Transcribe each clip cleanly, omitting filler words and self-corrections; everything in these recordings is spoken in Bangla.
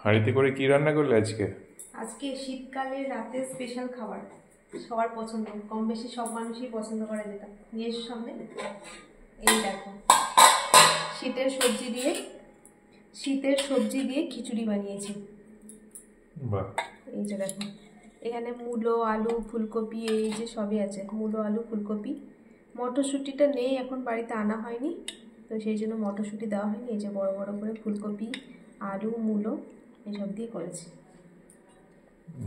হাঁড়িতে করে কি রান্না করলে আজকে? আজকে শীতকালে রাতে স্পেশাল খাবার, সবার পছন্দ, কম বেশি সব মানুষই পছন্দ করে যেটা। নিয়ে এসো সামনে। এই দেখো, শীতের সবজি দিয়ে খিচুড়ি বানিয়েছি। বাহ, এই যে দেখো, এখানে মূলো, আলু, ফুলকপি, এই যে সবই আছে। মূলো, আলু, ফুলকপি, মটরশুঁটিটা নেই, এখন বাড়িতে আনা হয়নি, তো সেই জন্য মটরশুঁটি দেওয়া হয়নি। এই যে বড় বড় করে ফুলকপি, আলু, মূলো এইসব দিয়ে করেছি।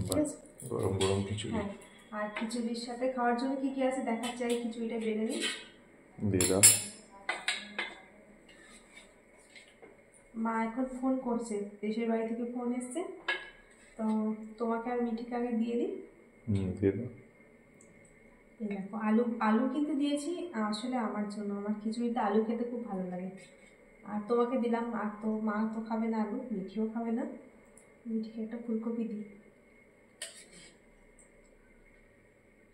ঠিক আছে, গরম গরম খিচুড়ি। হ্যাঁ, আর খিচুড়ির সাথে খাওয়ার জন্য কি কি আছে দেখাচ্ছি। আগে খিচুড়িটা বেড়ে নিই। দিয়ে দাও। মা এখন ফোন করছে, দেশের বাড়ি থেকে ফোন এসছে, তো তোমাকে আর মিঠিকে আগে দিয়ে দিই। দিয়ে দাও। এই দেখো, আলু কিন্তু দিয়েছি আসলে আমার জন্য, আমার খিচুড়িতে আলু খেতে খুব ভালো লাগে। আর তোমাকে দিলাম, আর তো মা তো খাবে না আলু, মিঠিও খাবে না। মিঠিকে একটা ফুলকপি দিই।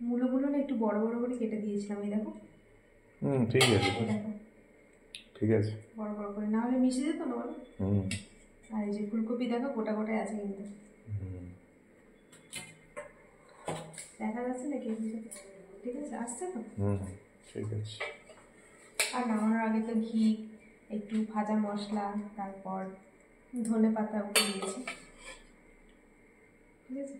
মূলগুলো না একটু বড় বড় করে কেটে দিয়েছিলাম, এই দেখো। ঠিক আছে, এই দেখো, ঠিক আছে, বড় বড় করে, না হলে মিশে যেত না বলো। আর এই যে ফুলকপি দেখো, গোটা গোটাই আছে কিন্তু। দেখা যাচ্ছে নাকি? ঠিক আছে, আসছে তো। ঠিক আছে। আর নামানোর আগে তো ঘি, একটু ভাজা মশলা, তারপর ধনে পাতা ওকে দিয়েছি। ঠিক আছে,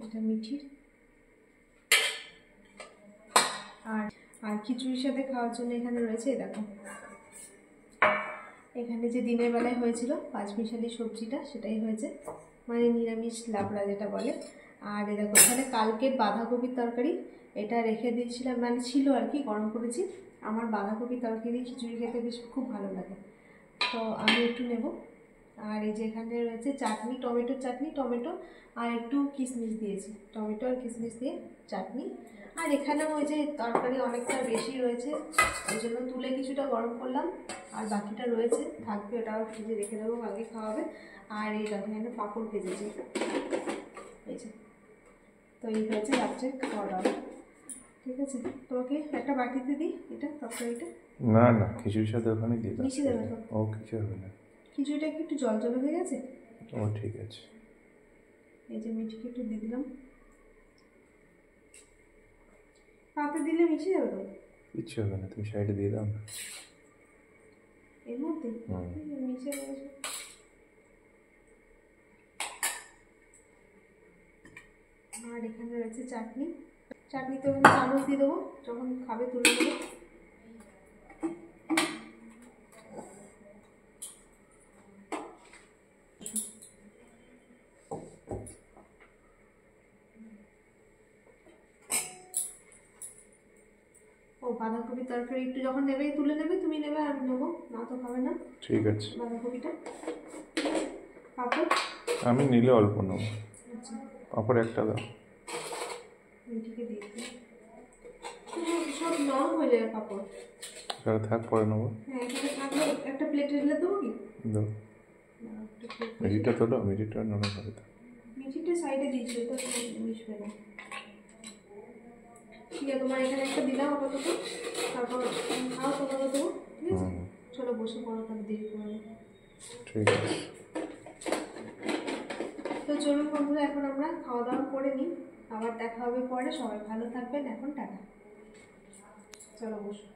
এটা মিঠির। আর খিচুড়ির সাথে খাওয়ার জন্য এখানে রয়েছে, দেখো, এখানে যে দিনের বেলায় হয়েছিল পাঁচমিশালি সবজিটা, সেটাই হয়েছে, মানে নিরামিষ লাবড়া যেটা বলে। আর এ দেখো, এখানে কালকের বাঁধাকপির তরকারি, এটা রেখে দিয়েছিলাম, মানে ছিল আর কি, গরম করেছি। আমার বাঁধাকপির তরকারি খিচুড়ি খেতে বেশ খুব ভালো লাগে, তো আমি একটু নেব। আর এই যে এখানে রয়েছে চাটনি, টমেটোর চাটনি, টমেটো আর একটু কিশমিশ দিয়েছি, টমেটো আর কিশমিশ দিয়ে চাটনি। আর এখানেও ওই যে তরকারি অনেকটা বেশি রয়েছে, ওই জন্য তুলে কিছুটা গরম করলাম, আর বাকিটা রয়েছে, থাকবে, ওটাও ফ্রিজে রেখে দেবো, কালকে খাওয়া হবে। আর এই দেখো, এখানে পাঁপড় ভেজেছি, এই যে। তো এই হয়েছে রাত্রে খাওয়া দাওয়া। ঠিক আছে, তোমাকে একটা বাটিতে দিই এটা, তরকারিটা। না না, খিচুড়ির সাথে ওখানে দিয়ে দাও। মিশিয়ে দেবে তো? ও কিছু হবে না। খিচুড়িটা কি একটু জল জল হয়ে গেছে? ও ঠিক আছে। এই যে মিষ্টিকে একটু দিয়ে দিলাম, পাতে দিলে মিশে যাবে তো? কিচ্ছু হবে না, তুমি সাইডে দিয়ে দাও না। এর মধ্যে মিশে গেছে। আর এখানে রয়েছে চাটনি, চাটনিতে ওখানে চামচ দিয়ে দেবো, যখন খাবে তুলে দেবো। ও বাঁধাকপির তরকারি একটু যখন নেবে তুলে নেবে, তুমি নেবে আর আমি নেবো, না তো খাবে না। ঠিক আছে, বাঁধাকপিটা। পাপড় আমি নিলে অল্প নেবো। আচ্ছা, পাপড় একটা দাও। মিঠিকে দিয়ে দিই, সব নরম হয়ে যাবে পাপড়। তাহলে থাক, পরে নেবো। হ্যাঁ, এখানে থাকলে একটা প্লেটে ঢেলে দেবো কি? দাও। মিঠিটা তো দাও, মিঠিটা নরম হবে তো। মিঠিটা সাইডে দিয়েছি, ওটা তো মিশবে না। ঠিক আছে, তোমার এখানে একটা দিলাম আপাতত, তারপর খাও, তোমাকে দেবো। ঠিক আছে, চলো বসে পড়ো, তাহলে দেরি করবো। ঠিক আছে, তো চলুন বন্ধুরা, এখন আমরা খাওয়া দাওয়া করে নিই, আবার দেখা হবে পরে। সবাই ভালো থাকবেন, এখন টাটা। চলো বসো।